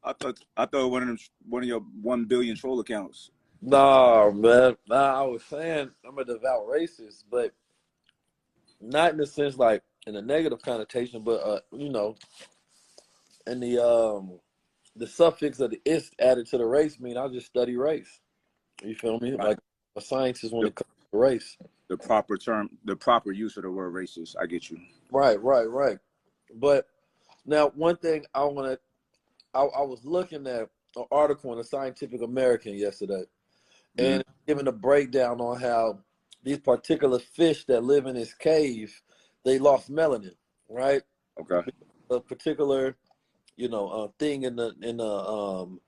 I thought one of your 1 billion troll accounts. Nah, man. Nah, I was saying I'm a devout racist, but not in the sense like in a negative connotation, but in the suffix of the ist added to the race mean I just study race. You feel me? Right. Like a scientist when The, it comes to race. the proper term, the proper use of the word racist. I get you. Right. But now one thing I was looking at an article in the Scientific American yesterday, Mm, and giving a breakdown on how these particular fish that live in this cave, they lost melanin, right? okay. A particular, thing in the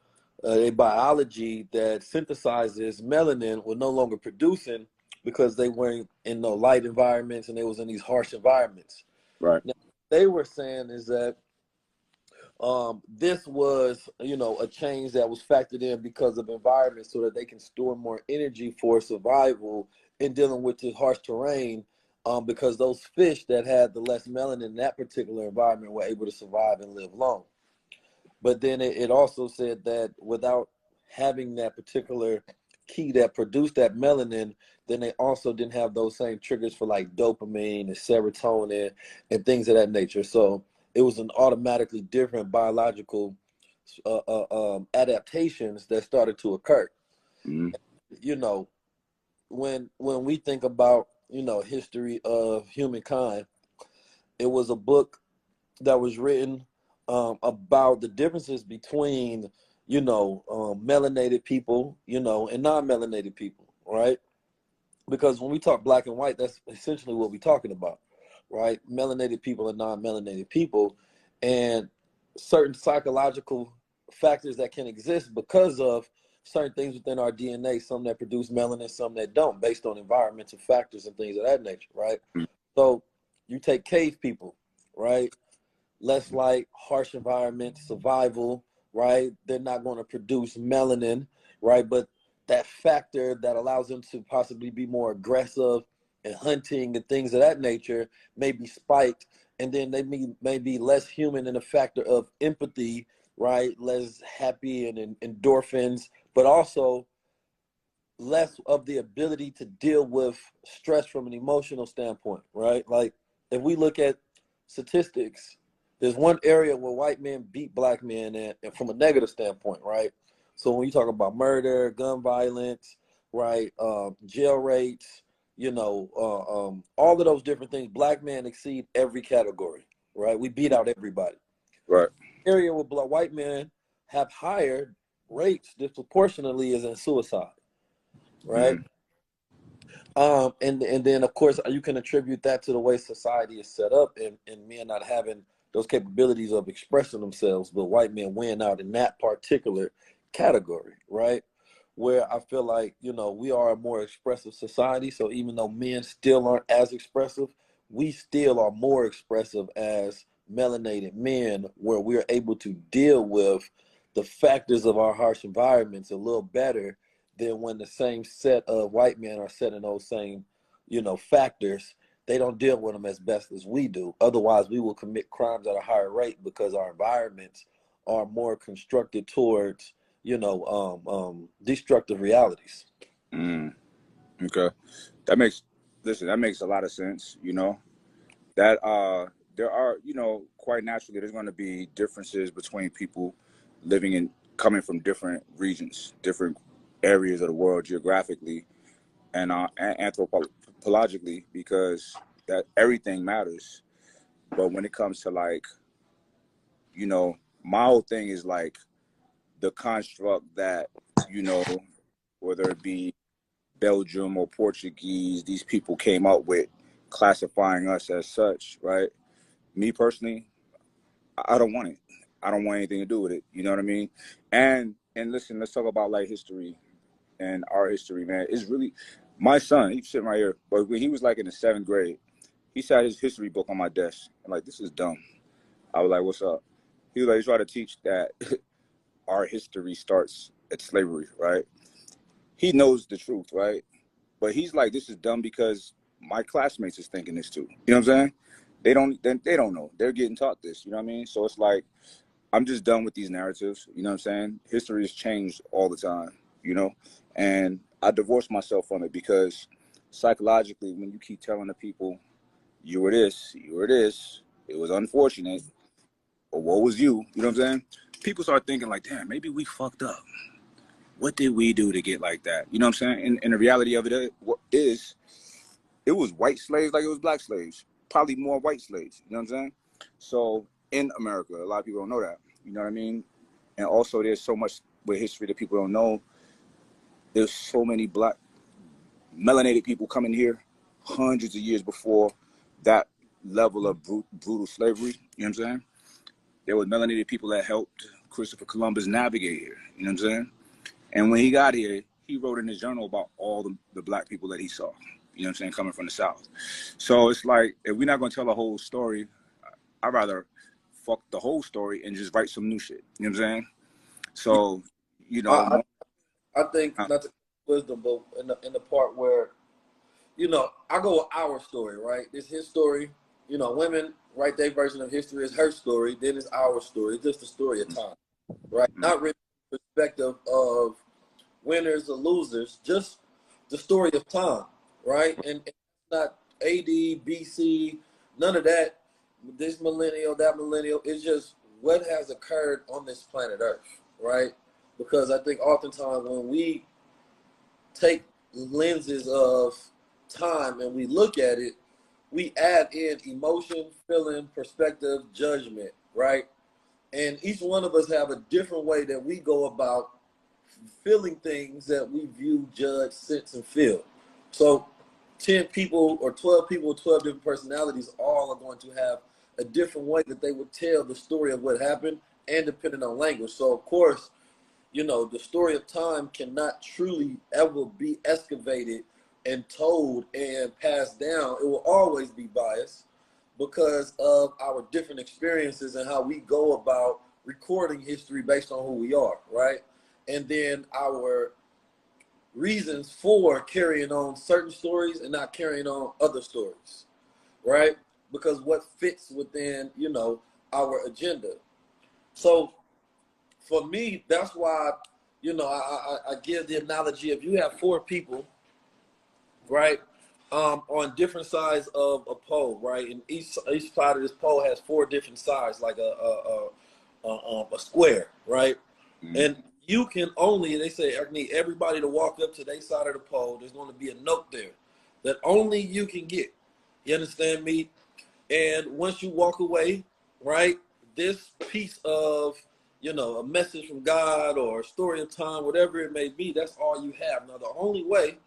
a biology that synthesizes melanin were no longer producing because they weren't in no light environments and they was in these harsh environments. Right. Now, they were saying is that this was, a change that was factored in because of environment so that they can store more energy for survival in dealing with the harsh terrain. Because those fish that had the less melanin in that particular environment were able to survive and live long. But then it also said that without having that particular key that produced that melanin, then they also didn't have those same triggers for like dopamine and serotonin and things of that nature. So it was an automatically different biological adaptations that started to occur. Mm, You know, when we think about history of humankind, it was a book that was written about the differences between melanated people, and non-melanated people, right? Because when we talk black and white, that's essentially what we're talking about, right? Melanated people and non-melanated people, and certain psychological factors that can exist because of certain things within our DNA, some that produce melanin, some that don't, based on environmental factors and things of that nature, right? mm, So you take cave people, right? Less light, harsh environment, survival, right? They're not going to produce melanin, right? But that factor that allows them to possibly be more aggressive and hunting and things of that nature may be spiked. And then they may be less human in the factor of empathy, right? Less happy and endorphins, but also less of the ability to deal with stress from an emotional standpoint, right? Like if we look at statistics, there's one area where white men beat black men and from a negative standpoint, right? So when you talk about murder, gun violence, right, jail rates, all of those different things, black men exceed every category, right? We beat out everybody. right. Area where black white men have higher rates disproportionately is in suicide, right? Mm, And then of course you can attribute that to the way society is set up and men not having those capabilities of expressing themselves, but white men win out in that particular category, right? Where I feel like, we are a more expressive society. So even though men still aren't as expressive, we still are more expressive as melanated men, where we're able to deal with the factors of our harsh environments a little better than when the same set of white men are set in those same, factors. They don't deal with them as best as we do. Otherwise, we will commit crimes at a higher rate because our environments are more constructed towards, destructive realities. mm, okay. That makes that makes a lot of sense. That there are, quite naturally there's going to be differences between people living in coming from different regions, different areas of the world geographically and anthropologically, because that everything matters. But when it comes to like, my whole thing is like the construct that, you know, whether it be Belgium or Portuguese, these people came up with classifying us as such, right? Me personally, I don't want it. I don't want anything to do with it. You know what I mean? And listen, let's talk about like history and our history, man. It's really my son, he's sitting right here, but when he was like in the 7th grade, he sat his history book on my desk. I'm like, this is dumb. I was like, what's up? He was like, he's trying to teach that our history starts at slavery, right? He knows the truth, right? But he's like, this is dumb because my classmates is thinking this too. You know what I'm saying? They don't know. They're getting taught this. You know what I mean? So it's like I'm just done with these narratives. You know what I'm saying? History has changed all the time, you know? And I divorced myself from it because psychologically, when you keep telling the people, you were this, you were this, it was unfortunate, or what was you, you know what I'm saying? People start thinking like, damn, maybe we fucked up. What did we do to get like that? You know what I'm saying? And the reality of it is, it was white slaves like it was black slaves. Probably more white slaves, you know what I'm saying? So in America, a lot of people don't know that, you know what I mean? And also there's so much with history that people don't know. There's so many black melanated people coming here hundreds of years before that level of brutal slavery, you know what I'm saying? There were melanated people that helped Christopher Columbus navigate here, you know what I'm saying? And when he got here, he wrote in his journal about all the black people that he saw, you know what I'm saying, coming from the South. So it's like, if we're not going to tell a whole story, I'd rather fuck the whole story and just write some new shit, you know what I'm saying? So, you know, I think not to wisdom, but in the part where, you know, I go with our story, right? It's his story. You know, women write their version of history. It's her story. Then it's our story. It's just the story of time, right? Not really the perspective of winners or losers, just the story of time, right? And not AD, BC, none of that. This millennial, that millennial. It's just what has occurred on this planet Earth, right? Because I think oftentimes when we take lenses of time and we look at it, we add in emotion, feeling, perspective, judgment, right? And each one of us have a different way that we go about feeling things that we view, judge, sense, and feel. So 10 people or 12 people with 12 different personalities all are going to have a different way that they would tell the story of what happened, and depending on language. So of course, you know, the story of time cannot truly ever be excavated and told and passed down. It will always be biased because of our different experiences and how we go about recording history based on who we are, right? And then our reasons for carrying on certain stories and not carrying on other stories, right? Because what fits within, you know, our agenda. So for me, that's why, you know, I give the analogy of you have four people, right, on different sides of a pole, right, and each side of this pole has four different sides, like a square, right, and you can only, they say, I need everybody to walk up to their side of the pole. There's going to be a note there that only you can get. You understand me? And once you walk away, right, this piece of, you know, a message from God or a story of time, whatever it may be, that's all you have. Now, the only way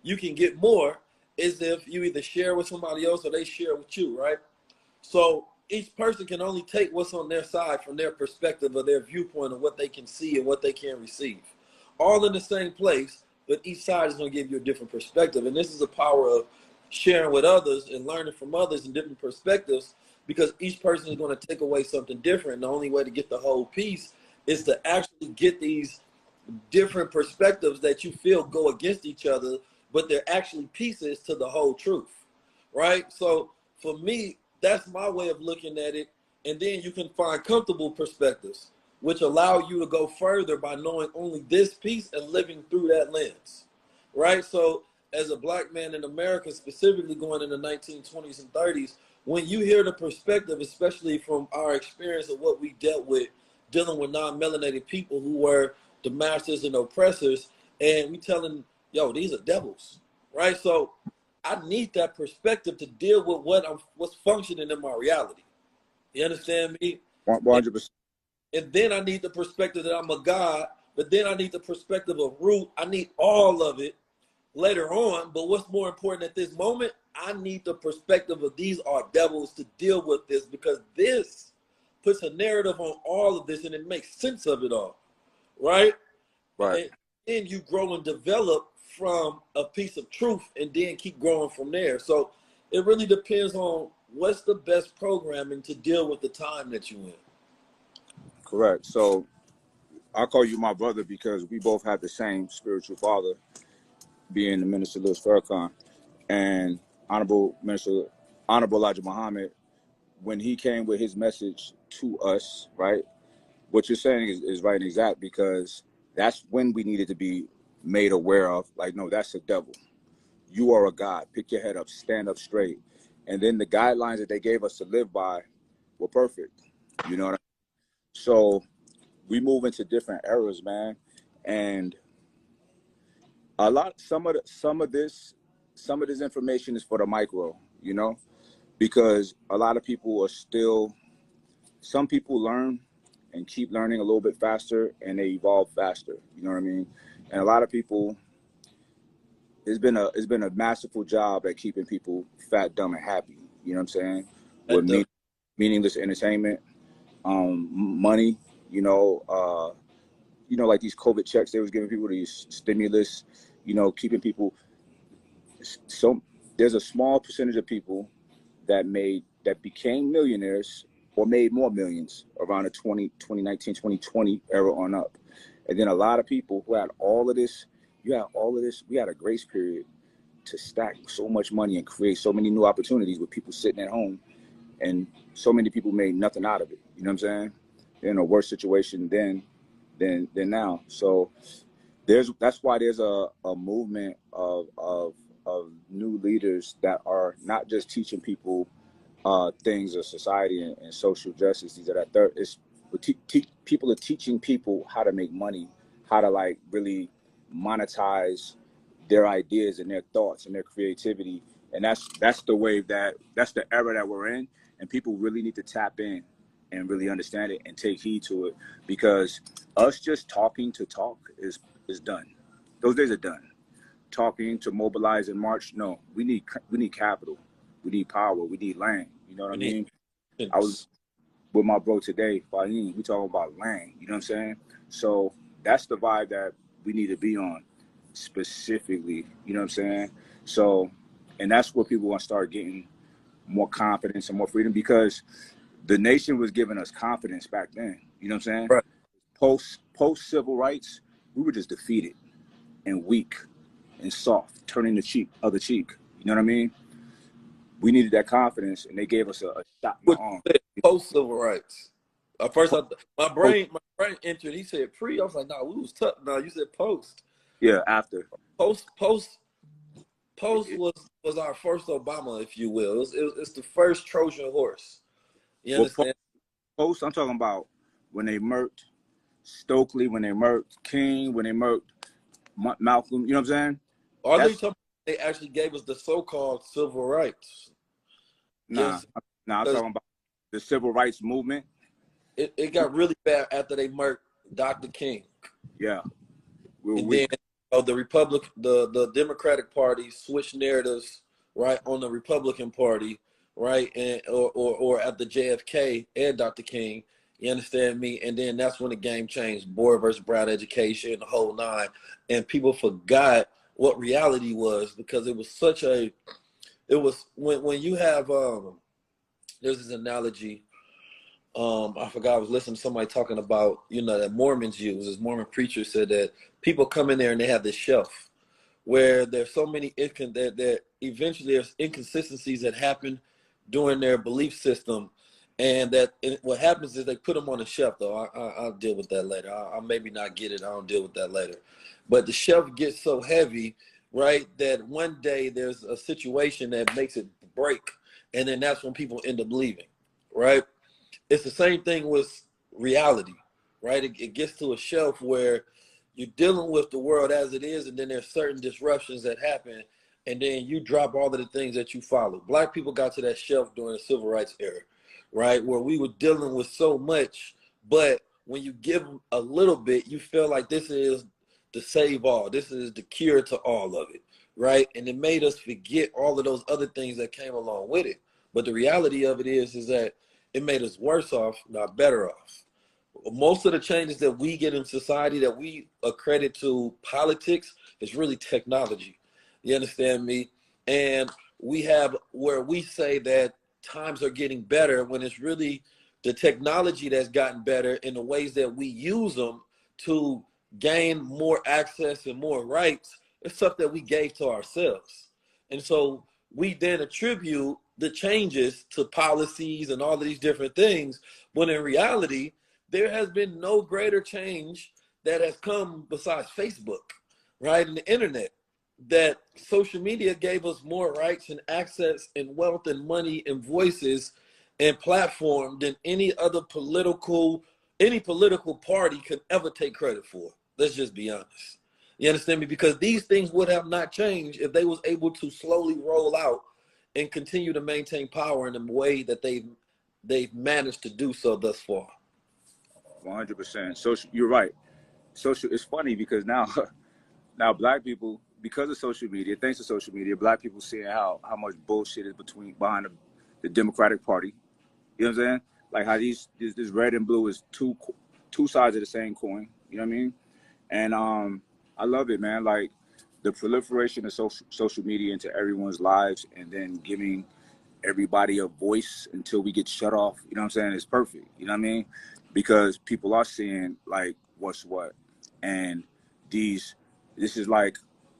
you can get more is if you either share with somebody else or they share with you, right? So each person can only take what's on their side from their perspective or their viewpoint of what they can see and what they can receive. All in the same place, but each side is going to give you a different perspective. And this is the power of sharing with others and learning from others in different perspectives, because each person is going to take away something different. And the only way to get the whole piece is to actually get these different perspectives that you feel go against each other, but they're actually pieces to the whole truth, right? So for me, that's my way of looking at it. And then you can find comfortable perspectives, which allow you to go further by knowing only this piece and living through that lens, right? So as a black man in America, specifically going in the 1920s and 30s, when you hear the perspective, especially from our experience of what we dealt with dealing with non-melanated people who were the masters and oppressors, and we telling, yo, these are devils, right? So I need that perspective to deal with what's functioning in my reality. You understand me? 100%. And then I need the perspective that I'm a God, but then I need the perspective of root. I need all of it later on. But what's more important at this moment, I need the perspective of these are devils to deal with this, because this puts a narrative on all of this and it makes sense of it all, right? Right. And then you grow and develop from a piece of truth and then keep growing from there. So it really depends on what's the best programming to deal with the time that you're in. Correct. So I call you my brother because we both have the same spiritual father, being the Minister Louis Farrakhan, and Honorable Minister, Honorable Elijah Muhammad, when he came with his message to us, right? what you're saying is right and exact, because that's when we needed to be made aware of, like, no, that's the devil. You are a God. Pick your head up, stand up straight. And then the guidelines that they gave us to live by were perfect. You know what I mean? So we move into different eras, man. And some of this information is for the micro, you know, because a lot of people are still, some people learn and keep learning a little bit faster, and they evolve faster. You know what I mean? And a lot of people, it's been a masterful job at keeping people fat, dumb, and happy. You know what I'm saying? With meaningless entertainment, money. Like these COVID checks they was giving people, these stimulus. Keeping people. So there's a small percentage of people that became millionaires or made more millions around the 2019, 2020 era on up. And then a lot of people who had all of this, we had a grace period to stack so much money and create so many new opportunities with people sitting at home, and so many people made nothing out of it. You know what I'm saying? They're in a worse situation than now. So that's why there's a movement of new leaders that are not just teaching people things of society and social justice. These are that third. People are teaching people how to make money, how to like really monetize their ideas and their thoughts and their creativity. And that's the wave that's the era that we're in. And people really need to tap in and really understand it and take heed to it, because us just talking to talk is done. Those days are done. Talking to mobilize and march, no. We need capital. We need power. We need land. You know what I mean? I was with my bro today, Fahim. We talking about land. You know what I'm saying? So that's the vibe that we need to be on specifically. You know what I'm saying? So, and that's where people want to start getting more confidence and more freedom, because the nation was giving us confidence back then. You know what I'm saying? Right. Post civil rights, we were just defeated and weak and soft, turning the other cheek. You know what I mean? We needed that confidence, and they gave us a shot in the arm. Post civil rights. First, my brain entered. He said pre. I was like, nah, we was tough. No, you said post. Yeah, after. Post was our first Obama, if you will. It's the first Trojan horse. You understand? Post, I'm talking about when they murked Stokely, when they murked King, when they murked Malcolm. You know what I'm saying? They actually gave us the so-called civil rights. Nah, I'm talking about the civil rights movement. It got really bad after they murked Dr. King. Yeah. Then the Democratic Party switched narratives, right, on the Republican Party, right, and or at the JFK and Dr. King. You understand me? And then that's when the game changed. Boy versus Brown education, the whole nine, and people forgot what reality was, because it was when you have there's this analogy. I forgot, I was listening to somebody talking about, that Mormons use. This Mormon preacher said that people come in there and they have this shelf where there's so many that eventually there's inconsistencies that happen during their belief system, and what happens is they put them on a shelf. Though I'll deal with that later. I'll maybe not get it. I'll deal with that later. But the shelf gets so heavy, right, that one day there's a situation that makes it break, and then that's when people end up leaving, right? It's the same thing with reality, right? It gets to a shelf where you're dealing with the world as it is, and then there's certain disruptions that happen, and then you drop all of the things that you follow. Black people got to that shelf during the civil rights era, right, where we were dealing with so much, but when you give a little bit, you feel like this is the save all. This is the cure to all of it, right? And it made us forget all of those other things that came along with it. But the reality of it is that it made us worse off, not better off. Most of the changes that we get in society that we accredit to politics is really technology. You understand me? And we have where we say that times are getting better when it's really the technology that's gotten better in the ways that we use them to gain more access and more rights. It's stuff that we gave to ourselves. And so we then attribute the changes to policies and all of these different things, when in reality, there has been no greater change that has come besides Facebook, right? And the internet, that social media gave us more rights and access and wealth and money and voices and platform than any political party could ever take credit for. Let's just be honest. You understand me? Because these things would have not changed if they was able to slowly roll out and continue to maintain power in the way that they've managed to do so thus far. 100%. Social, you're right. Social. It's funny because now, now black people, because of social media, thanks to social media, black people seeing how much bullshit is behind the Democratic Party. You know what I'm saying? Like how this red and blue is two sides of the same coin. You know what I mean? And I love it, man. Like the proliferation of social media into everyone's lives, and then giving everybody a voice until we get shut off. You know what I'm saying? It's perfect. You know what I mean? Because people are seeing like what's what, and this is like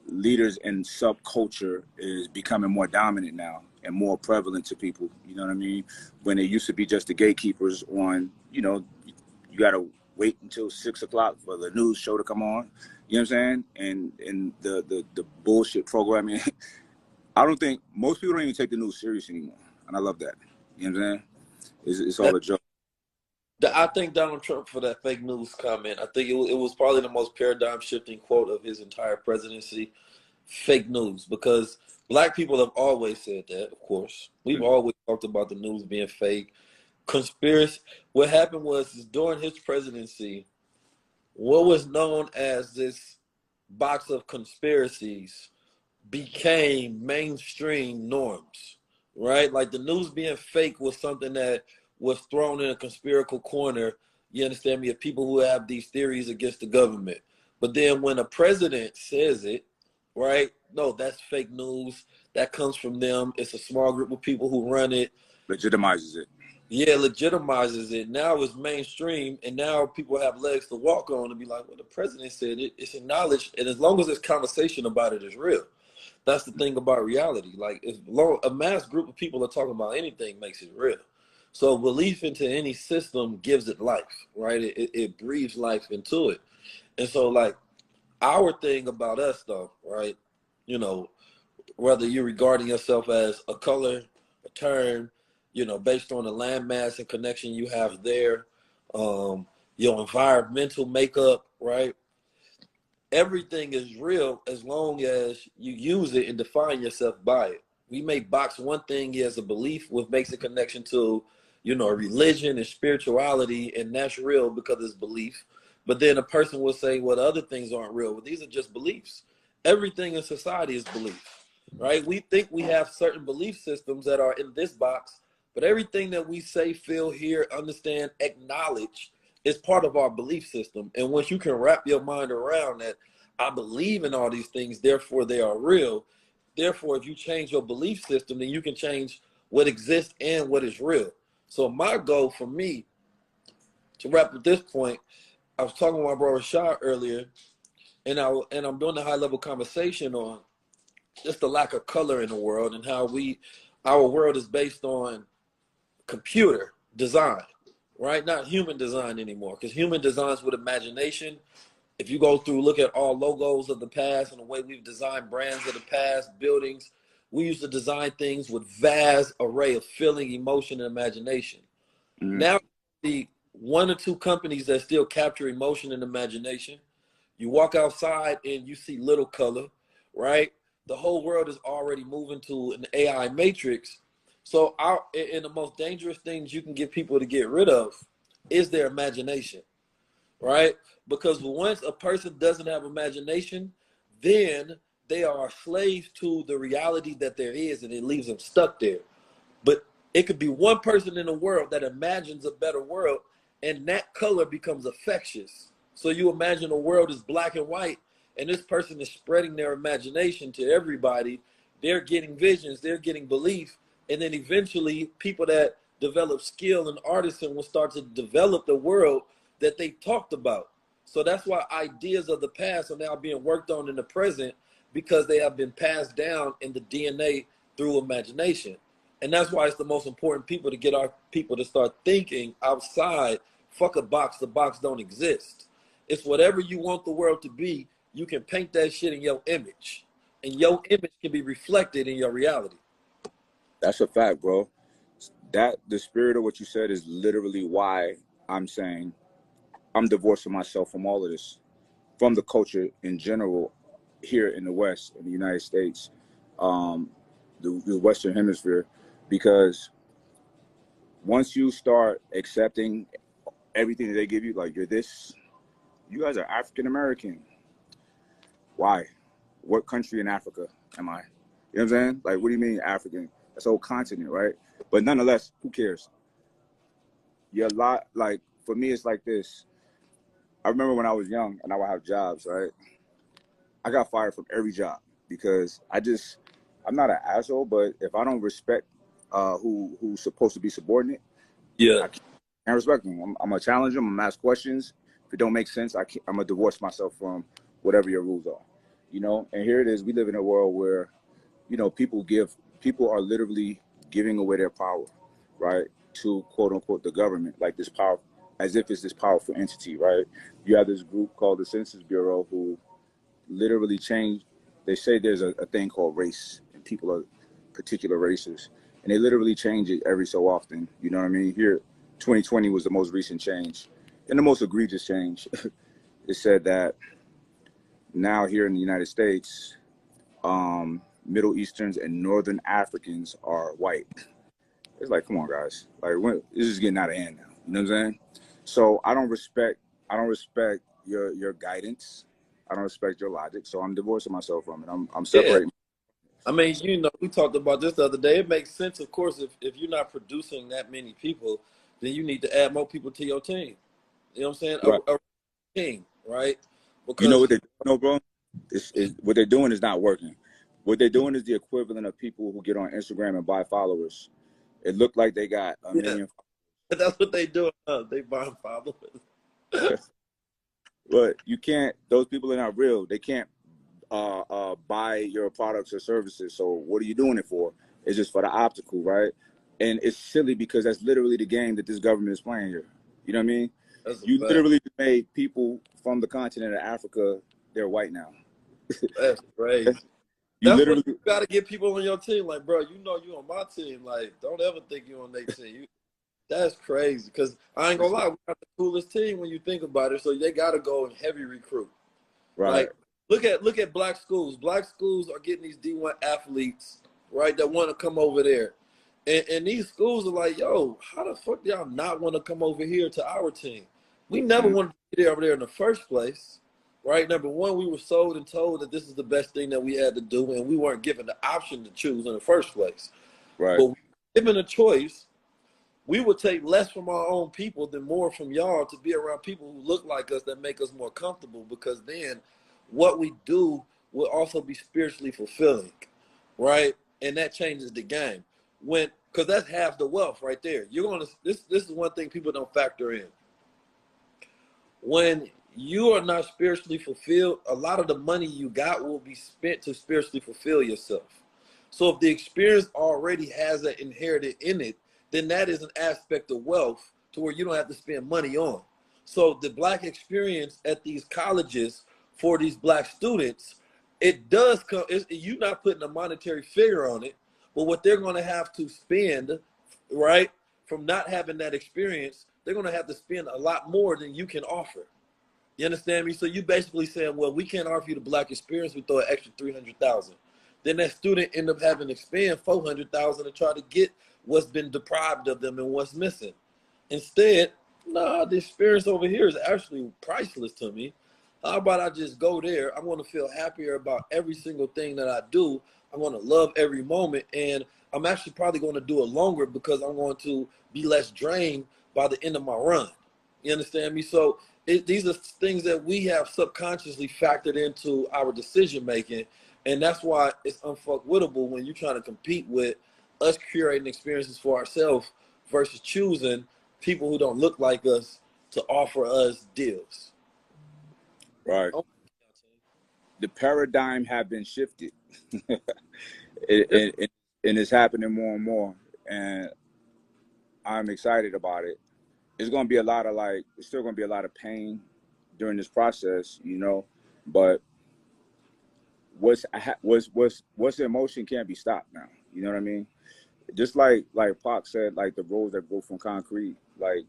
leaders and subculture is becoming more dominant now and more prevalent to people. You know what I mean? When it used to be just the gatekeepers on, you know, you gotta wait until 6 o'clock for the news show to come on. You know what I'm saying? And the bullshit programming. I don't think most people don't even take the news serious anymore, and I love that. You know what I'm saying? It's all a joke. I think Donald Trump, for that fake news comment, I think it was probably the most paradigm shifting quote of his entire presidency. Fake news, because black people have always said that. Of course, we've always talked about the news being fake, conspiracy. What happened was during his presidency, what was known as this box of conspiracies became mainstream norms, right? Like the news being fake was something that was thrown in a conspiratorial corner, you understand me, of people who have these theories against the government. But then when a president says it, right, no, that's fake news. That comes from them. It's a small group of people who run it. Legitimizes it. Yeah, legitimizes it. Now it's mainstream, and now people have legs to walk on and be like, well, the president said it. It's acknowledged, and as long as there's conversation about it, it's real. That's the thing about reality. Like, a mass group of people are talking about anything makes it real. So belief into any system gives it life, right? It breathes life into it. And so, like, our thing about us, though, right, you know, whether you're regarding yourself as a color, a term, you know, based on the landmass and connection you have there, your environmental makeup, right? Everything is real as long as you use it and define yourself by it. We may box one thing as a belief, which makes a connection to, you know, religion and spirituality, and that's real because it's belief. But then a person will say, well, the other things aren't real. Well, these are just beliefs. Everything in society is belief, right? We think we have certain belief systems that are in this box, but everything that we say, feel, hear, understand, acknowledge is part of our belief system. And once you can wrap your mind around that, I believe in all these things, therefore they are real. Therefore, if you change your belief system, then you can change what exists and what is real. So my goal for me, to wrap at this point, I was talking with my brother Rashid earlier, and I'm doing a high level conversation on just the lack of color in the world and how our world is based on computer design, right? Not human design anymore, because human designs with imagination. If you go through, look at all logos of the past and the way we've designed brands of the past, buildings, we used to design things with vast array of feeling, emotion, and imagination. Mm-hmm. Now, the one or two companies that still capture emotion and imagination. You walk outside and you see little color, right? The whole world is already moving to an AI matrix. So and the most dangerous things you can get people to get rid of is their imagination, right? Because once a person doesn't have imagination, then they are slaves to the reality that there is, and it leaves them stuck there. But it could be one person in the world that imagines a better world, and that color becomes infectious. So you imagine the world is black and white, and this person is spreading their imagination to everybody. They're getting visions, they're getting belief, and then eventually people that develop skill and artisan will start to develop the world that they talked about. So that's why ideas of the past are now being worked on in the present, because they have been passed down in the DNA through imagination. And that's why it's the most important people to get our people to start thinking outside fuck a box, the box don't exist. It's whatever you want the world to be, you can paint that shit in your image. And your image can be reflected in your reality. That's a fact, bro. That the spirit of what you said is literally why I'm saying I'm divorcing myself from all of this, from the culture in general here in the West, in the United States, the Western Hemisphere, because once you start accepting everything that they give you, like you're this, you guys are African American. Why? What country in Africa am I? You know what I'm saying? Like, what do you mean African? That's a whole continent, right? But nonetheless, who cares? You're a lot, like, for me, it's like this. I remember when I was young and I would have jobs, right? I got fired from every job because I'm not an asshole, but if I don't respect who's supposed to be subordinate, Yeah. I can't respect them. I'm gonna challenge them. I'm gonna ask questions. If it don't make sense, I'm gonna divorce myself from whatever your rules are. You know, and here it is. We live in a world where, you know, people are literally giving away their power, right, to quote unquote the government, like this power, as if it's this powerful entity, right? You have this group called the Census Bureau who literally change. They say there's a thing called race, and people are particular races, and they literally change it every so often. You know what I mean? Here, 2020 was the most recent change, and the most egregious change. It said that now here in the United States, Middle Easterns and Northern Africans are white. It's like, come on, guys. Like, this is getting out of hand now. You know what I'm saying? So I don't respect your guidance. I don't respect your logic. So I'm divorcing myself from it. I'm Yeah. separating. I mean, you know, we talked about this the other day. It makes sense, of course, if you're not producing that many people, then you need to add more people to your team. You know what I'm saying? Right. A team, right? You know Because what they know, bro? What they're doing is not working. What they're doing is the equivalent of people who get on Instagram and buy followers. It looked like they got a yeah, million, that's what they do. They buying followers. but you can't. Those people are not real. They can't buy your products or services. So what are you doing it for? It's just for the optical, right? And it's silly because that's literally the game that this government is playing here. You know what I mean? That's a You fact. literally made people from the continent of Africa, they're white now. That's crazy. You That's what literally, you got to get people on your team. Like, bro, you know you on my team. Like, don't ever think you on their team. That's crazy. Because I ain't gonna lie, we got the coolest team when you think about it. So they got to go and heavy recruit. right, Like, look at black schools. Black schools are getting these D1 athletes, right, that want to come over there. And these schools are like, yo, how the fuck do y'all not want to come over here to our team? We never mm, wanted to be there over there in the first place, right? Number one, we were sold and told that this is the best thing that we had to do, and we weren't given the option to choose in the first place. right, But given a choice, we would take less from our own people than more from y'all to be around people who look like us that make us more comfortable, because then what we do will also be spiritually fulfilling, right? And that changes the game. Because that's half the wealth right there. You're gonna this is one thing people don't factor in. When you are not spiritually fulfilled, a lot of the money you got will be spent to spiritually fulfill yourself. So if the experience already has that inherited in it, then that is an aspect of wealth to where you don't have to spend money on. So the black experience at these colleges for these black students, it does come, you're not putting a monetary figure on it, but what they're going to have to spend, right, from not having that experience, they're going to have to spend a lot more than you can offer. You understand me? So you basically saying, well, we can't offer you the black experience. We throw an extra 300,000. Then that student end up having to spend 400,000 to try to get what's been deprived of them and what's missing. Instead, nah, the experience over here is actually priceless to me. How about I just go there? I'm going to feel happier about every single thing that I do. I'm going to love every moment, and I'm actually probably going to do it longer because I'm going to be less drained by the end of my run. You understand me? So these are things that we have subconsciously factored into our decision making, and that's why it's unfuckwittable when you're trying to compete with us curating experiences for ourselves versus choosing people who don't look like us to offer us deals. right. Oh, The paradigm have been shifted. yeah. And it's happening more and more. And I'm excited about it. it's gonna be a lot of like, it's still gonna be a lot of pain during this process, you know. But what's the emotion can't be stopped now. You know what I mean? Just like Pac said, like the roads that go from concrete, like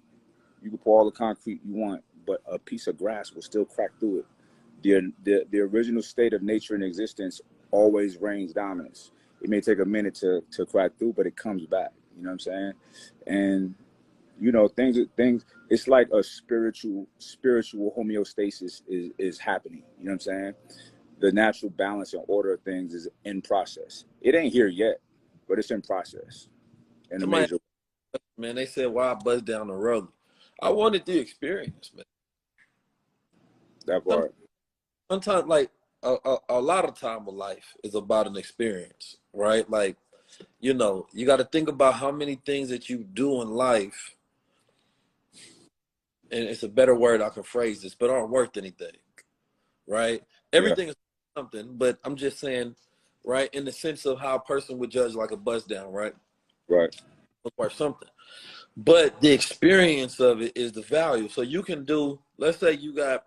you can pour all the concrete you want, but a piece of grass will still crack through it. The original state of nature and existence always reigns dominance. It may take a minute to crack through, but it comes back. You know what I'm saying? And you know, things. It's like a spiritual homeostasis is happening. You know what I'm saying? The natural balance and order of things is in process. It ain't here yet, but it's in process in a Somebody, major. man, they said, why I buzz down the road? I wanted the experience, man. That part. Sometimes, like, a lot of time of life is about an experience, right? Like, you know, you got to think about how many things that you do in life, and it's a better word I can phrase this, but aren't worth anything, right? Yeah. Everything is something, but I'm just saying, right, in the sense of how a person would judge like a buzz down, right? Right. It's worth something. But the experience of it is the value. So you can do, let's say you got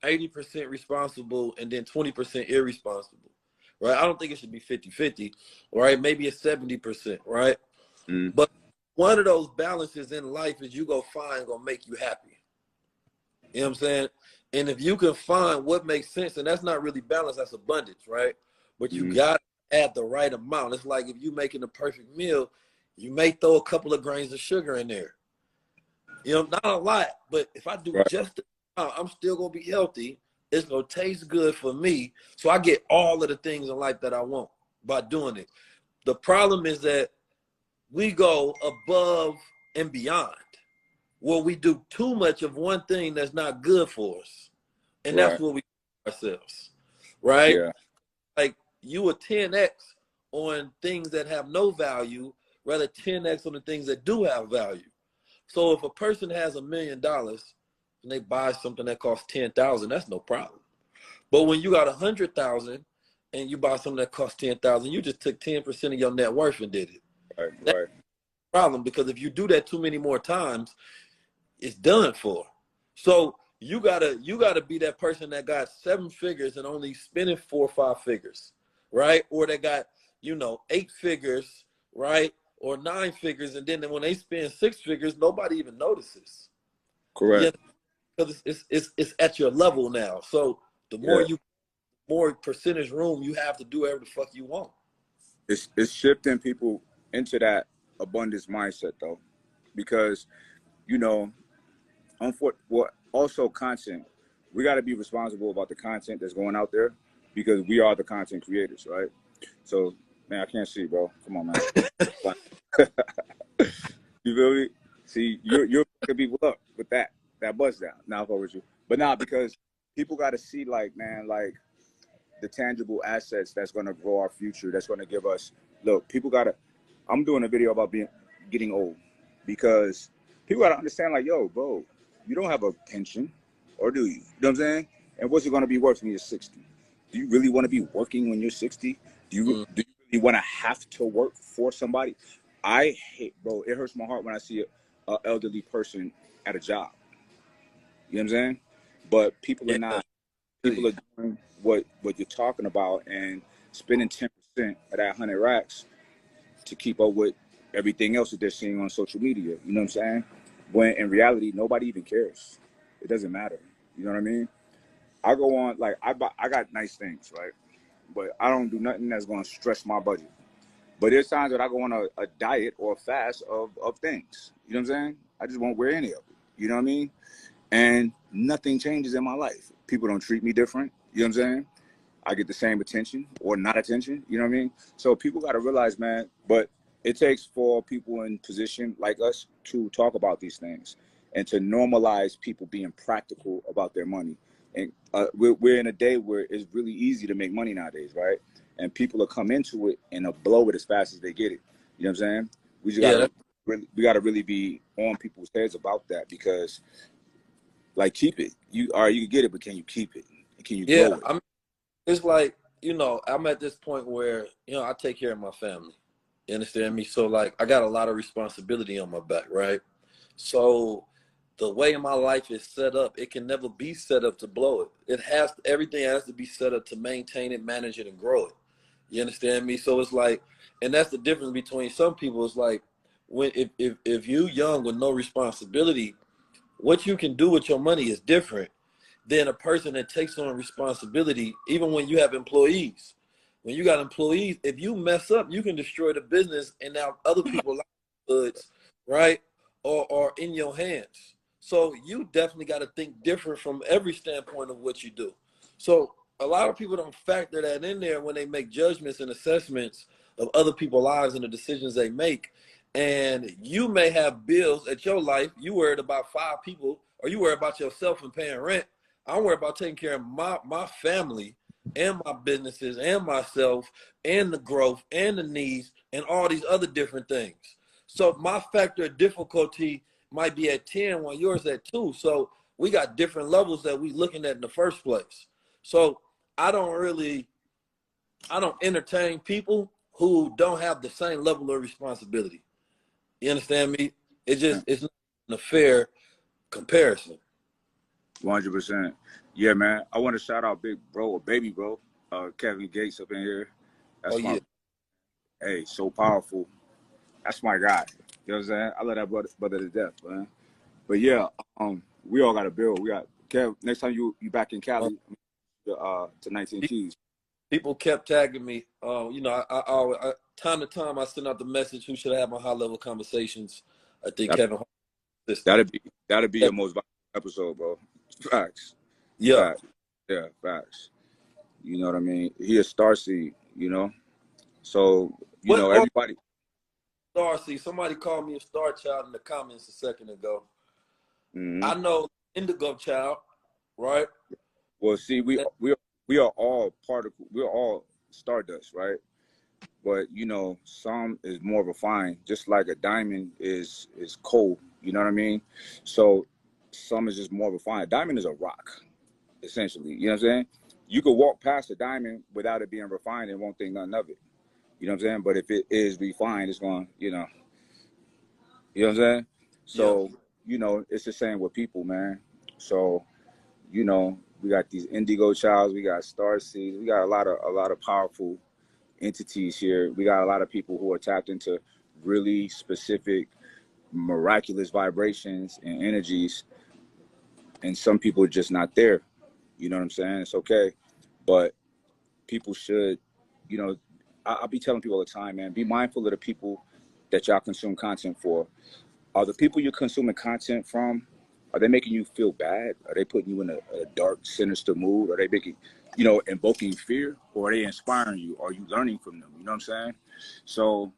80% responsible and then 20% irresponsible, right? I don't think it should be 50-50, right? Maybe it's 70%, right? Mm. But one of those balances in life is you go find gonna make you happy. You know what I'm saying? And if you can find what makes sense, and that's not really balance, that's abundance, right? But you Mm. got to add the right amount. It's like if you're making a perfect meal, you may throw a couple of grains of sugar in there. You know, not a lot, but if I do Right. just the amount, I'm still going to be healthy. It's going to taste good for me. So I get all of the things in life that I want by doing it. The problem is that we go above and beyond. Well, we do too much of one thing that's not good for us. And that's Right. what we do ourselves, right? Yeah. Like you a 10x on things that have no value, rather 10x on the things that do have value. So if a person has $1 million and they buy something that costs 10,000, that's no problem. But when you got 100,000 and you buy something that costs 10,000, you just took 10% of your net worth and did it. Right. That's Right. a problem because if you do that too many more times, it's done for. So you gotta be that person that got 7 figures and only spending 4 or 5 figures, right? Or they got 8 figures, right? Or 9 figures, and then when they spend 6 figures, nobody even notices. Yeah, Correct. because it's at your level now. So the Yeah. more percentage room you have to do whatever the fuck you want. It's shifting people into that abundance mindset though, because you know, well, also content. We got to be responsible about the content that's going out there because we are the content creators, right? So, man, I can't see, bro. Come on, man. You feel me? See, you're fucking people up with that buzz down. Now, if I was you, but not because people got to see, like, man, like the tangible assets that's gonna grow our future. That's gonna give us. Look, people gotta. I'm doing a video about getting old because people gotta understand, like, yo, bro, you don't have a pension, or do you? You know what I'm saying? And what's it gonna be worth when you're 60? Do you really want to be working when you're 60? Do you really want to have to work for somebody? I hate, bro. It hurts my heart when I see a elderly person at a job. You know what I'm saying? But people are Yeah, not. People are doing what you're talking about and spending 10% of that 100 racks to keep up with everything else that they're seeing on social media. You know what I'm saying? When in reality, nobody even cares. It doesn't matter. You know what I mean? I go on, like, I got nice things, right? But I don't do nothing that's going to stress my budget. But there's times that I go on a diet or a fast of things. You know what I'm saying? I just won't wear any of it. You know what I mean? And nothing changes in my life. People don't treat me different. You know what I'm saying? I get the same attention or not attention. You know what I mean? So people got to realize, man, but it takes for people in position like us to talk about these things and to normalize people being practical about their money. And we're in a day where it's really easy to make money nowadays, right? And people will come into it and they'll blow it as fast as they get it. You know what I'm saying? We just yeah, gotta really be on people's heads about that because, like, keep it. You can get it, but can you keep it? And can you yeah. grow it? I mean, it's like I'm at this point where I take care of my family. You understand me? So like, I got a lot of responsibility on my back, right? So the way my life is set up, it can never be set up to blow it. Everything has to be set up to maintain it, manage it, and grow it. You understand me? So it's like, and that's the difference between some people. It's like when if you young with no responsibility, what you can do with your money is different than a person that takes on responsibility. Even when you have employees, when you got employees, if you mess up, you can destroy the business, and now other people's livelihoods, right, are in your hands. So you definitely got to think different from every standpoint of what you do. So a lot of people don't factor that in there when they make judgments and assessments of other people's lives and the decisions they make. And you may have bills at your life. You worried about 5 people, or you worry about yourself and paying rent. I'm worried about taking care of my family and my businesses and myself and the growth and the needs and all these other different things. So my factor of difficulty might be at 10 while yours at 2. So we got different levels that we looking at in the first place. So I don't entertain people who don't have the same level of responsibility. You understand me? It's not a fair comparison. 100%. Yeah, man. I want to shout out big bro or baby bro, Kevin Gates up in here. That's hey, so powerful. That's my guy. You know what I'm saying? I love that brother to death, man. But yeah, we all got a bill. We got Kev. Next time you back in Cali, to 19 Keys. People kept tagging me. I time to time I send out the message who should I have my high level conversations. I think Kevin. That'd be your most valuable episode, bro. Facts. Yeah. Facts. Yeah, facts. You know what I mean? He a star seed, you know? So, everybody. Star seed. Somebody called me a star child in the comments a second ago. Mm-hmm. I know indigo child, right? Well, see, we are all we're all stardust, right? But some is more refined, just like a diamond is cold, you know what I mean? So some is just more refined. A diamond is a rock, essentially. You know what I'm saying? You could walk past a diamond without it being refined and won't think nothing of it. You know what I'm saying? But if it is refined, it's going, you know what I'm saying? So, it's the same with people, man. So, we got these indigo childs, we got star seeds, we got a lot of powerful entities here. We got a lot of people who are tapped into really specific, miraculous vibrations and energies, and some people are just not there. You know what I'm saying? It's okay, but people should, I'll be telling people all the time, man, be mindful of the people that y'all consume content for. Are the people you're consuming content from, are they making you feel bad? Are they putting you in a dark, sinister mood? Are they making, invoking fear? Or are they inspiring you? Are you learning from them? You know what I'm saying? So,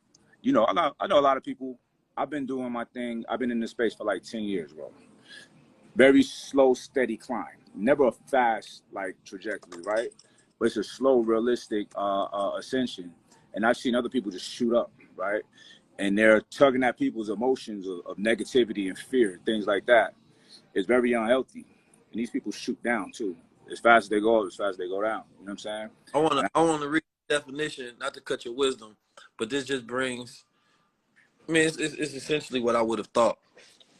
I know a lot of people. I've been doing my thing. I've been in this space for like 10 years, bro. Very slow, steady climb. Never a fast, trajectory, right? But it's a slow, realistic ascension. And I've seen other people just shoot up, right? And they're tugging at people's emotions of negativity and fear, things like that. It's very unhealthy. And these people shoot down too. As fast as they go up, as fast as they go down. You know what I'm saying? I wanna read the definition, not to cut your wisdom, but this just brings, it's essentially what I would have thought.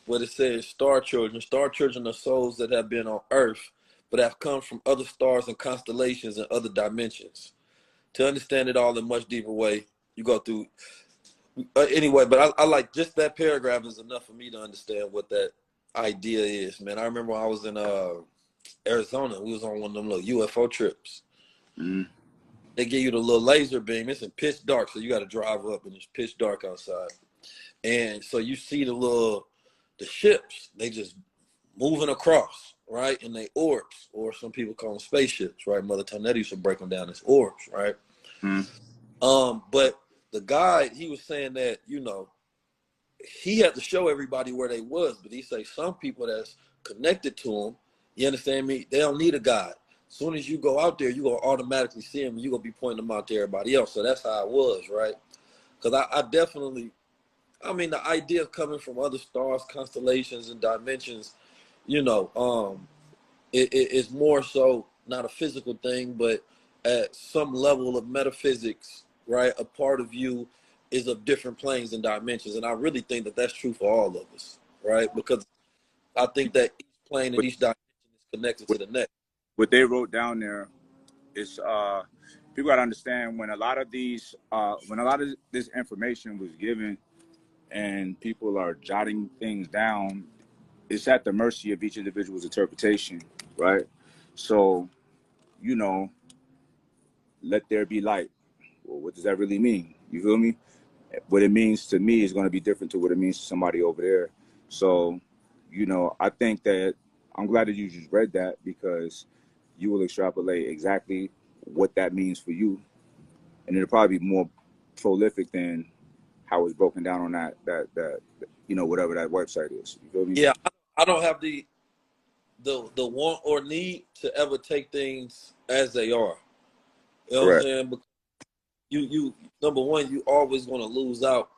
What it says, star children. Star children are souls that have been on Earth, but have come from other stars and constellations and other dimensions. To understand it all in a much deeper way, you go through. Anyway, but I like just that paragraph is enough for me to understand what that idea is, man. I remember when I was in Arizona, we was on one of them little UFO trips. Mm-hmm. They give you the little laser beam. It's in pitch dark, so you got to drive up, and it's pitch dark outside. And so you see the ships. They just moving across, right? And they orbs, or some people call them spaceships, right? Mother Tonetti used to break them down as orbs, right? Mm-hmm. But the guy, he was saying that, he had to show everybody where they was, but he say some people that's connected to him, you understand me? They don't need a guide. As soon as you go out there, you gonna automatically see them, and you gonna be pointing them out to everybody else. So that's how it was, right? Because I definitely, the idea of coming from other stars, constellations, and dimensions, it's more so not a physical thing, but at some level of metaphysics, right? A part of you is of different planes and dimensions. And I really think that that's true for all of us, right? Because I think that each plane and What, each dimension is connected to what, the next. what they wrote down there is people got to understand when a lot of this information was given and people are jotting things down, it's at the mercy of each individual's interpretation, right? So, you know, let there be light. Well, what does that really mean? You feel me? What it means to me is going to be different to what it means to somebody over there. So, I think that I'm glad that you just read that because you will extrapolate exactly what that means for you, and it'll probably be more prolific than how it's broken down on that whatever that website is. You feel me? Yeah, I don't have the want or need to ever take things as they are. You know what I'm Correct. saying? Because you number one, you always going to lose out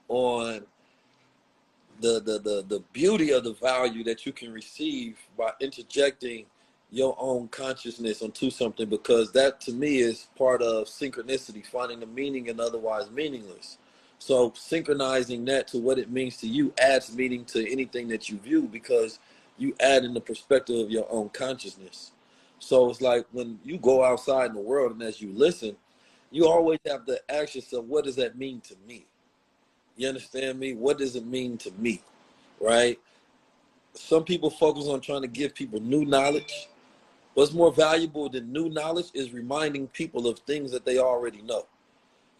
on the beauty of the value that you can receive by interjecting your own consciousness onto something, because that to me is part of synchronicity, finding the meaning in otherwise meaningless. So synchronizing that to what it means to you adds meaning to anything that you view, because you add in the perspective of your own consciousness. So it's like when you go outside in the world and as you listen, you always have to ask yourself, what does that mean to me? You understand me? What does it mean to me? Right? Some people focus on trying to give people new knowledge. What's more valuable than new knowledge is reminding people of things that they already know.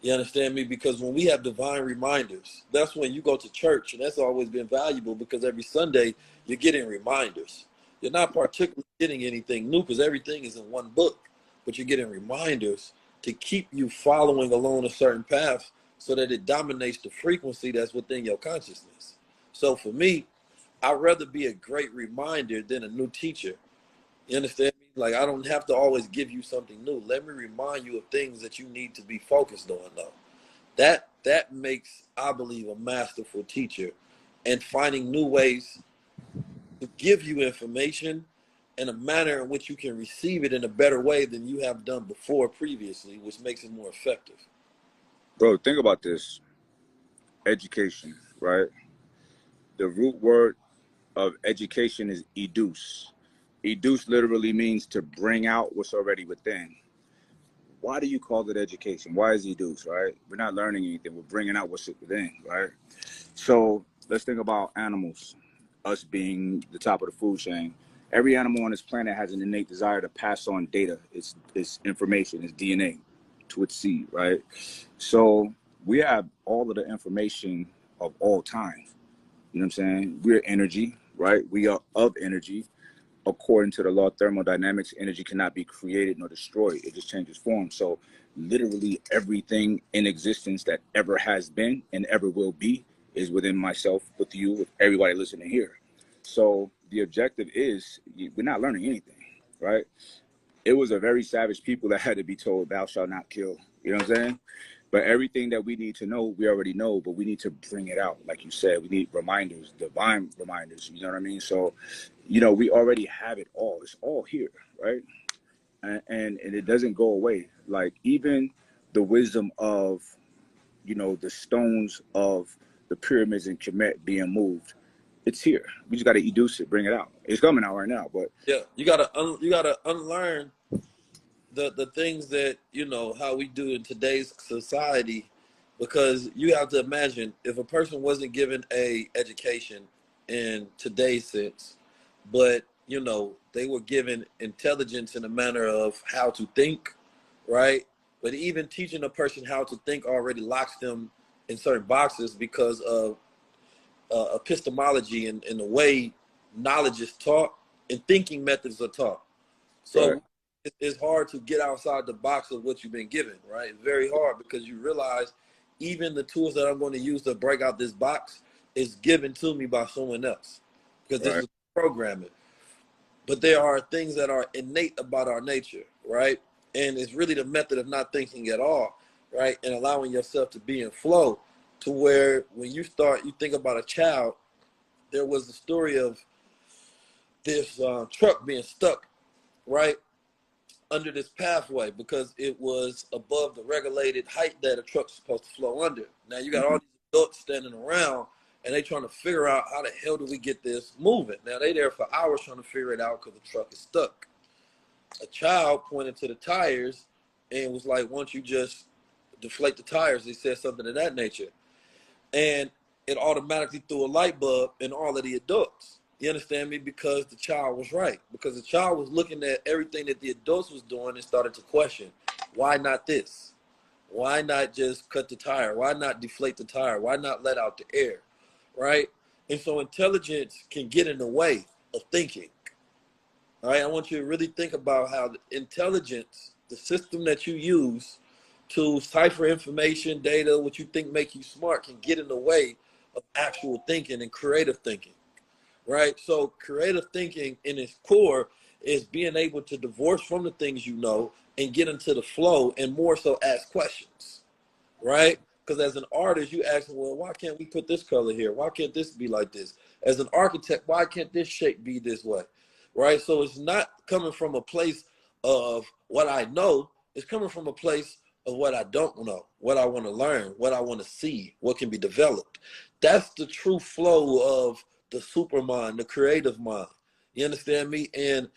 You understand me? Because when we have divine reminders, that's when you go to church, and that's always been valuable because every Sunday you're getting reminders. You're not particularly getting anything new because everything is in one book, but you're getting reminders to keep you following along a certain path so that it dominates the frequency that's within your consciousness. So for me, I'd rather be a great reminder than a new teacher. You understand me? Like, I don't have to always give you something new. Let me remind you of things that you need to be focused on, though. That makes, I believe, a masterful teacher, and finding new ways to give you information in a manner in which you can receive it in a better way than you have done before previously, which makes it more effective. Bro, think about this. Education, right? The root word of education is educe. Educe literally means to bring out what's already within. Why do you call it education? Why is educe, right? We're not learning anything. We're bringing out what's within, right? So let's think about animals, us being the top of the food chain. Every animal on this planet has an innate desire to pass on data, its information, its DNA to its seed, right? So we have all of the information of all time. You know what I'm saying? We're energy, right? We are of energy. According to the law of thermodynamics, energy cannot be created nor destroyed. It just changes form. So literally everything in existence that ever has been and ever will be is within myself, with you, with everybody listening here. So the objective is we're not learning anything, right? It was a very savage people that had to be told, thou shalt not kill. You know what I'm saying? But everything that we need to know, we already know, but we need to bring it out. Like you said, we need reminders, divine reminders. You know what I mean? So, we already have it all. It's all here, right? And it doesn't go away. Like even the wisdom of, the stones of the pyramids in Kemet being moved, it's here. We just got to educe it, bring it out. It's coming out right now, but Yeah, you gotta unlearn the things that how we do in today's society, because you have to imagine if a person wasn't given a education in today's sense, but they were given intelligence in a manner of how to think, right? But even teaching a person how to think already locks them in certain boxes because of epistemology and the way knowledge is taught and thinking methods are taught. right, So it's hard to get outside the box of what you've been given, right? It's very hard because you realize even the tools that I'm going to use to break out this box is given to me by someone else because this right, is programming. But there are things that are innate about our nature, right? And it's really the method of not thinking at all, right? And allowing yourself to be in flow to where when you think about a child, there was the story of this truck being stuck, right? Under this pathway because it was above the regulated height that a truck's supposed to flow under. Now you got all mhm, these adults standing around, and they trying to figure out how the hell do we get this moving. Now they there for hours trying to figure it out because the truck is stuck. A child pointed to the tires and was like, "Why don't you just deflate the tires?" He said something of that nature, and it automatically threw a light bulb in all of the adults. You understand me? Because the child was right. Because the child was looking at everything that the adults was doing and started to question, why not this? Why not just cut the tire? Why not deflate the tire? Why not let out the air? Right? And so intelligence can get in the way of thinking. All right, I want you to really think about how the intelligence, the system that you use to cipher information, data, what you think make you smart, can get in the way of actual thinking and creative thinking, right? So creative thinking in its core is being able to divorce from the things you know and get into the flow, and more so ask questions, right? Because as an artist, you ask, well, why can't we put this color here? Why can't this be like this? As an architect, why can't this shape be this way? Right? So it's not coming from a place of what I know. It's coming from a place of what I don't know, what I want to learn, what I want to see, what can be developed. That's the true flow of the super mind, the creative mind. You understand me? And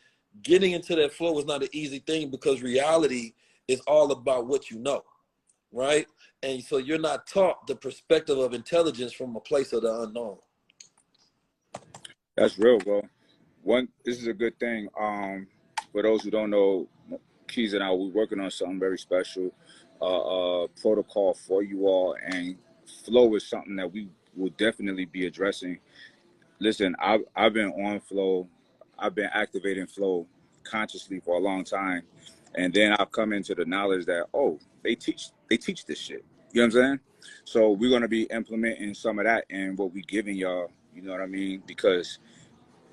getting into that flow is not an easy thing, because reality is all about what you know, right? And so you're not taught the perspective of intelligence from a place of the unknown. That's real, bro. This is a good thing. For those who don't know, Keys and I, we're working on something very special, protocol for you all, and flow is something that we will definitely be addressing. Listen, I've been on flow, I've been activating flow consciously for a long time, and then I've come into the knowledge that they teach this shit. You know what I'm saying? So we're gonna be implementing some of that in what we giving y'all. You know what I mean? Because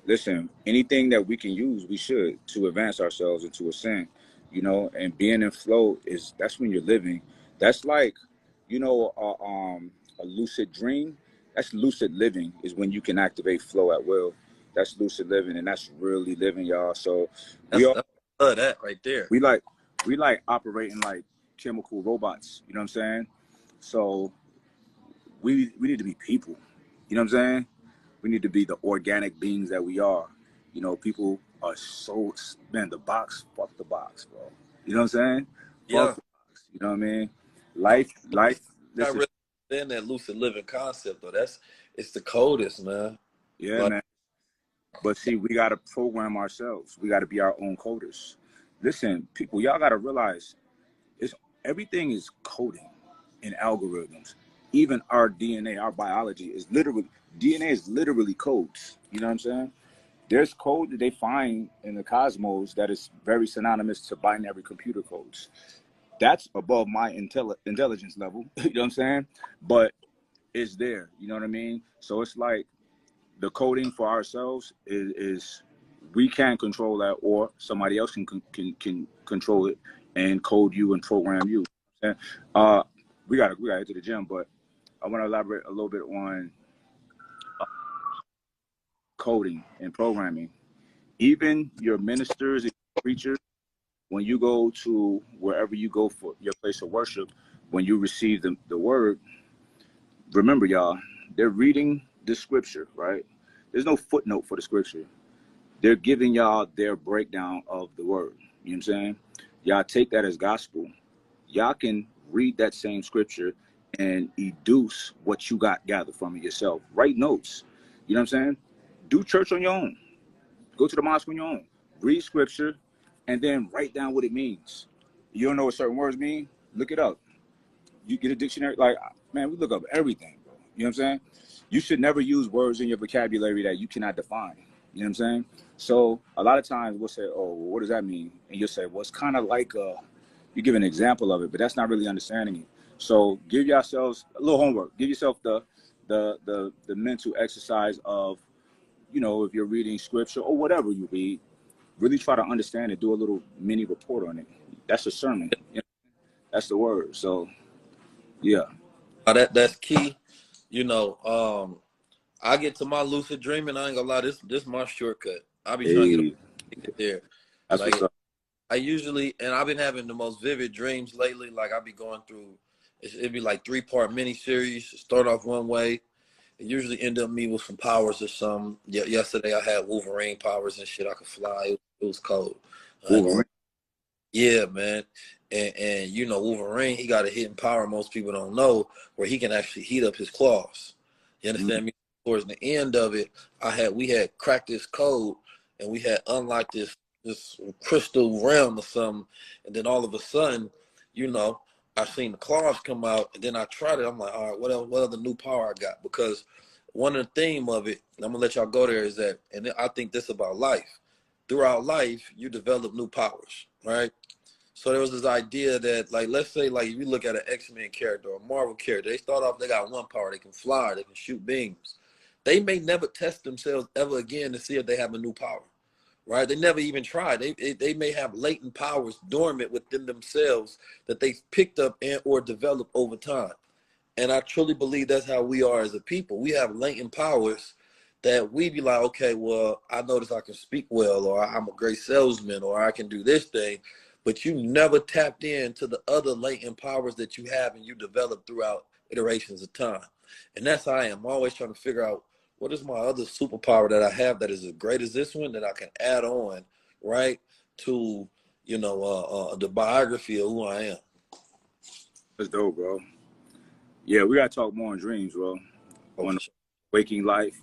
listen, anything that we can use, we should, to advance ourselves and to ascend, and being in flow that's when you're living. That's like, a lucid dream. That's lucid living, is when you can activate flow at will. That's lucid living, and that's really living, y'all. So That right there. we like operating like chemical robots. You know what I'm saying? So we need to be people. You know what I'm saying? We need to be the organic beings that we are. People are so, man, the box, fuck the box, bro. You know what I'm saying? Yeah. Fuck the box. You know what I mean? Life, I listen. really understand that lucid living concept, though. It's the coldest, man. Yeah, man. But see, we got to program ourselves. We got to be our own coders. Listen, people, y'all got to realize everything is coding in algorithms. Even our DNA, our biology DNA is literally codes. You know what I'm saying? There's code that they find in the cosmos that is very synonymous to binary computer codes. That's above my intelligence level. You know what I'm saying? But it's there. You know what I mean? So it's like the coding for ourselves is we can't control that, or somebody else can control it and code you and program you. And we gotta get to the gym, but I want to elaborate a little bit on coding and programming. Even your ministers and preachers, when you go to wherever you go for your place of worship, when you receive the word, remember, y'all, they're reading the scripture, right? There's no footnote for the scripture. They're giving y'all their breakdown of the word. You know what I'm saying? Y'all take that as gospel. Y'all can read that same scripture and educe what you got gathered from it yourself. Write notes. You know what I'm saying? Do church on your own. Go to the mosque on your own. Read scripture and then write down what it means. You don't know what certain words mean? Look it up. You get a dictionary. Like, man, we look up everything, bro. You know what I'm saying? You should never use words in your vocabulary that you cannot define. You know what I'm saying? So a lot of times we'll say, oh, well, what does that mean? And you'll say, well, it's kind of like you give an example of it, but that's not really understanding it. So give yourselves a little homework. Give yourself the mental exercise of, if you're reading scripture or whatever you read, really try to understand it. Do a little mini report on it. That's a sermon. That's the word. So, yeah. That's key. I get to my lucid dreaming. I ain't gonna lie, this my shortcut. I be trying to get there. That's like what's up. I usually, and I've been having the most vivid dreams lately. Like I be going through, it'd be like 3-part mini series. Start off one way, It usually end up me with some powers or some. Yesterday I had Wolverine powers and shit. I could fly. It was cold. I ain't gonna. Wolverine. Yeah, man. And you know, Wolverine, he got a hidden power most people don't know, where he can actually heat up his claws. You Mm-hmm. understand me? Towards the end of it, we had cracked this code, and we had unlocked this crystal realm or something, and then all of a sudden, you know, I seen the claws come out, and then I tried it. I'm like, all right, what other new power I got? Because one of the theme of it, and I'm gonna let y'all go there, is that, and I think this about life. Throughout life, you develop new powers, right? So there was this idea that, like, let's say, like, if you look at an X-Men character or a Marvel character, they start off, they got one power, they can fly, they can shoot beams. They may never test themselves ever again to see if they have a new power, right? They never even tried. They may have latent powers dormant within themselves that they picked up and or developed over time. And I truly believe that's how we are as a people. We have latent powers that we be like, okay, well, I notice I can speak well, or I'm a great salesman, or I can do this thing. But you never tapped into the other latent powers that you have and you develop throughout iterations of time. And that's how I am. I'm always trying to figure out, what is my other superpower that I have that is as great as this one that I can add on, right, to, you know, the biography of who I am. That's dope, bro. Yeah, we gotta talk more on dreams, bro. Oh, On for the sure. waking life,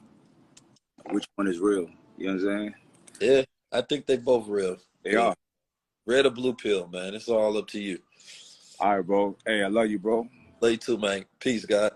which one is real? You know what I'm saying? Yeah, I think they both real. They Yeah. are. Red or blue pill, man. It's all up to you. All right, bro. Hey, I love you, bro. Love you too, man. Peace, God.